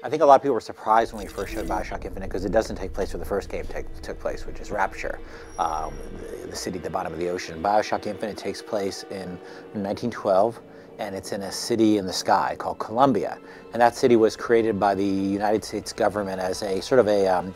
I think a lot of people were surprised when we first showed BioShock Infinite because it doesn't take place where the first game took place, which is Rapture, the city at the bottom of the ocean. BioShock Infinite takes place in 1912, and it's in a city in the sky called Columbia. And that city was created by the United States government as a sort of a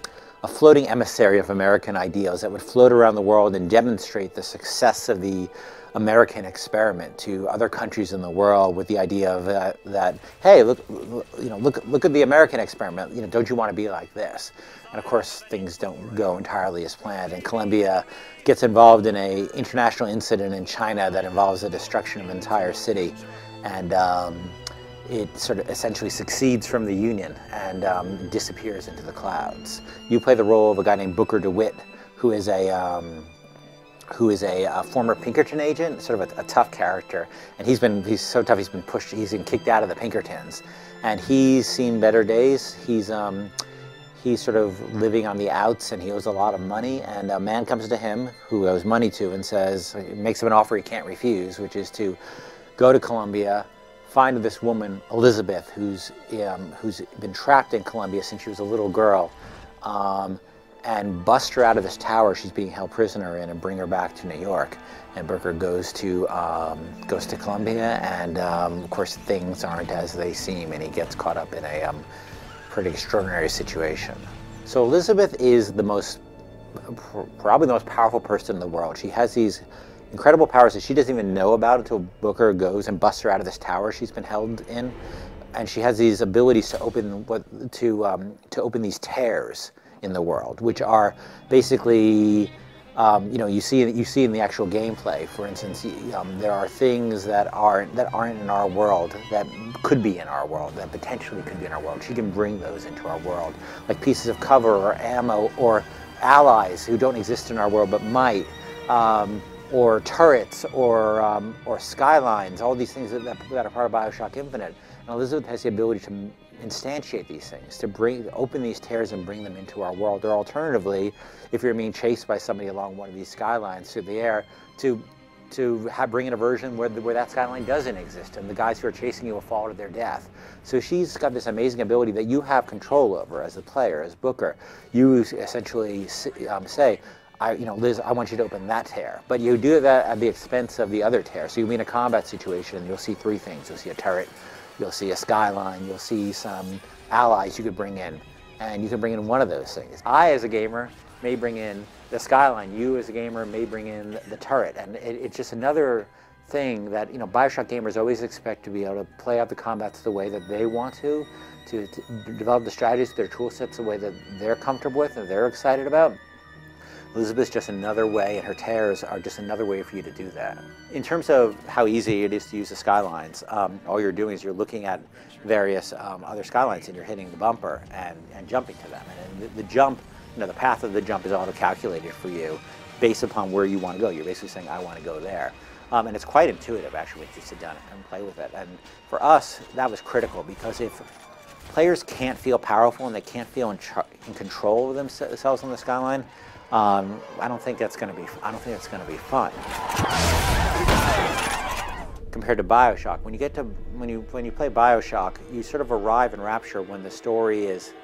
floating emissary of American ideals that would float around the world and demonstrate the success of the American experiment to other countries in the world, with the idea of that hey, look at the American experiment. Don't you want to be like this? And of course, things don't go entirely as planned. And Columbia gets involved in an international incident in China that involves the destruction of an entire city, and it sort of essentially succeeds from the Union and disappears into the clouds. You play the role of a guy named Booker Dewitt, who is a former Pinkerton agent, sort of a tough character. And he's so tough, he's been kicked out of the Pinkertons. And he's seen better days. He's sort of living on the outs, and he owes a lot of money. And a man comes to him who owes money to and makes him an offer he can't refuse, which is to go to Columbia, find this woman, Elizabeth, who's been trapped in Columbia since she was a little girl, and bust her out of this tower she's being held prisoner in and bring her back to New York. And Booker goes to Columbia, and of course things aren't as they seem, and he gets caught up in a pretty extraordinary situation. So Elizabeth is probably the most powerful person in the world. She has these incredible powers that she doesn't even know about until Booker goes and busts her out of this tower she's been held in, and she has these abilities to open these tears in the world, which are basically, you see in the actual gameplay. For instance, there are things that aren't in our world that could be in our world, that potentially could be in our world. She can bring those into our world, like pieces of cover or ammo or allies who don't exist in our world but might, or turrets or skylines. All these things that are part of BioShock Infinite. And Elizabeth has the ability to instantiate these things, to open these tears and bring them into our world. Or alternatively, if you're being chased by somebody along one of these skylines through the air, to bring in a version where that skyline doesn't exist, and the guys who are chasing you will fall to their death. So she's got this amazing ability that you have control over as a player, as Booker. You essentially say, Liz, I want you to open that tear. But you do that at the expense of the other tear. So you'll be in a combat situation, and you'll see three things. You'll see a turret, you'll see a skyline, you'll see some allies you could bring in, and you can bring in one of those things. I, as a gamer, may bring in the skyline. You, as a gamer, may bring in the turret. And it's just another thing that, BioShock gamers always expect to be able to play out the combats the way that they want to develop the strategies, their tool sets the way that they're comfortable with and they're excited about. Elizabeth's just another way, and her tears are just another way for you to do that. In terms of how easy it is to use the skylines, all you're doing is you're looking at various other skylines, and you're hitting the bumper and jumping to them. And the jump, the path of the jump is auto-calculated for you based upon where you want to go. You're basically saying, I want to go there. And it's quite intuitive, actually, if you sit down and play with it. And for us, that was critical, because if players can't feel powerful and they can't feel in control of themselves on the skyline, I don't think that's going to be fun. Compared to BioShock, when you play BioShock, you sort of arrive in Rapture when the story is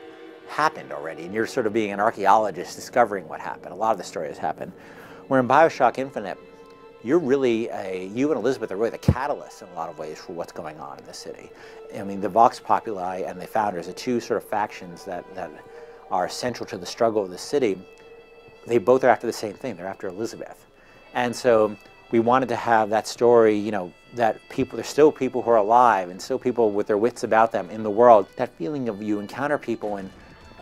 happened already, and you're sort of being an archaeologist discovering what happened. A lot of the story has happened. Where in BioShock Infinite, you and Elizabeth are really the catalyst in a lot of ways for what's going on in the city. I mean, the Vox Populi and the Founders, the two sort of factions that are central to the struggle of the city, they both are after the same thing. They're after Elizabeth. And so we wanted to have that story, that there's still people who are alive and still people with their wits about them in the world. That feeling of you encounter people and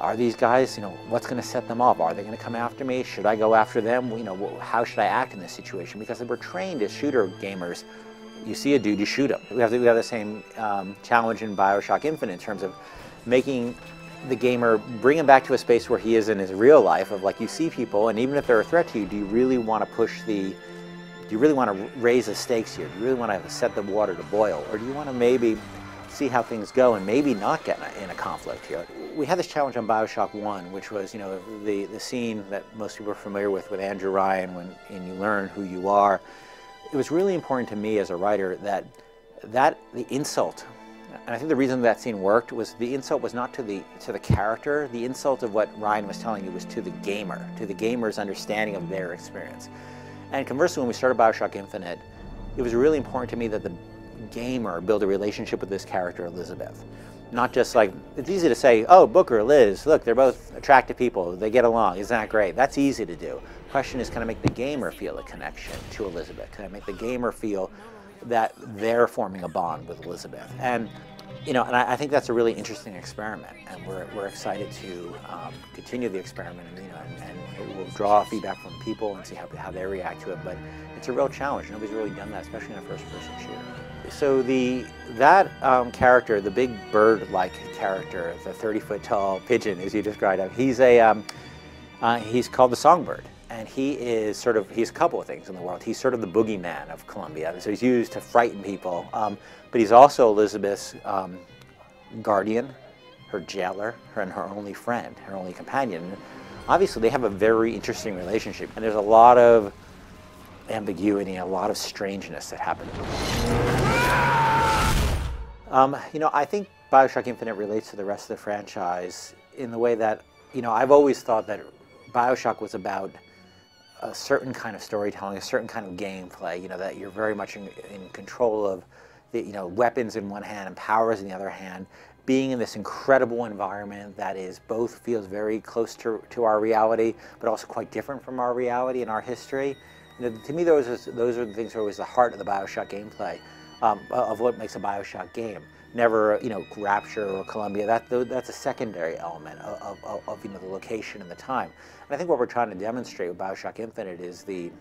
are these guys, what's going to set them off? Are they going to come after me? Should I go after them? How should I act in this situation? Because we're trained as shooter gamers. You see a dude, you shoot him. We have the same challenge in BioShock Infinite in terms of making the gamer, bring him back to a space where he is in his real life, of like, you see people, and even if they're a threat to you, do you really want to raise the stakes here? Do you really want to set the water to boil? Or do you want to maybe see how things go and maybe not get in a conflict here? We had this challenge on BioShock 1, which was, the scene that most people are familiar with Andrew Ryan, and you learn who you are. It was really important to me as a writer that the insult And I think the reason that scene worked was the insult was not to the character. The insult of what Ryan was telling you was to the gamer's understanding of their experience. And conversely, when we started BioShock Infinite, it was really important to me that the gamer build a relationship with this character, Elizabeth. Not just like, it's easy to say, oh, Booker, Liz, look, they're both attractive people, they get along, isn't that great? That's easy to do. The question is, can I make the gamer feel a connection to Elizabeth? Can I make the gamer feel that they're forming a bond with Elizabeth? And and I think that's a really interesting experiment, and we're excited to continue the experiment, and we'll draw feedback from people and see how they react to it. But it's a real challenge. Nobody's really done that, especially in a first-person shooter. So that character, the big bird-like character, the 30-foot-tall pigeon, as you described him, he's called the Songbird. And he's a couple of things in the world. He's sort of the boogeyman of Columbia. So he's used to frighten people. But he's also Elizabeth's guardian, her jailer, and her only friend, her only companion. And obviously, they have a very interesting relationship. And there's a lot of ambiguity, a lot of strangeness that happens. I think BioShock Infinite relates to the rest of the franchise in the way that, I've always thought that BioShock was about a certain kind of storytelling, a certain kind of gameplay, that you're very much in control of the, weapons in one hand and powers in the other hand, being in this incredible environment that feels very close to our reality, but also quite different from our reality and our history. To me, those are the things that are always the heart of the BioShock gameplay, of what makes a BioShock game. Never, Rapture or Columbia. That's a secondary element of the location and the time. And I think what we're trying to demonstrate with BioShock Infinite is the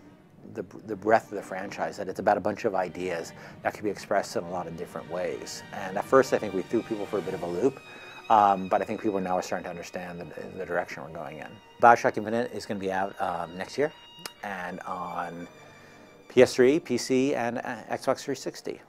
breadth of the franchise. That it's about a bunch of ideas that can be expressed in a lot of different ways. And at first, I think we threw people for a bit of a loop, but I think people now are starting to understand the direction we're going in. BioShock Infinite is going to be out next year, and on PS3, PC, and Xbox 360.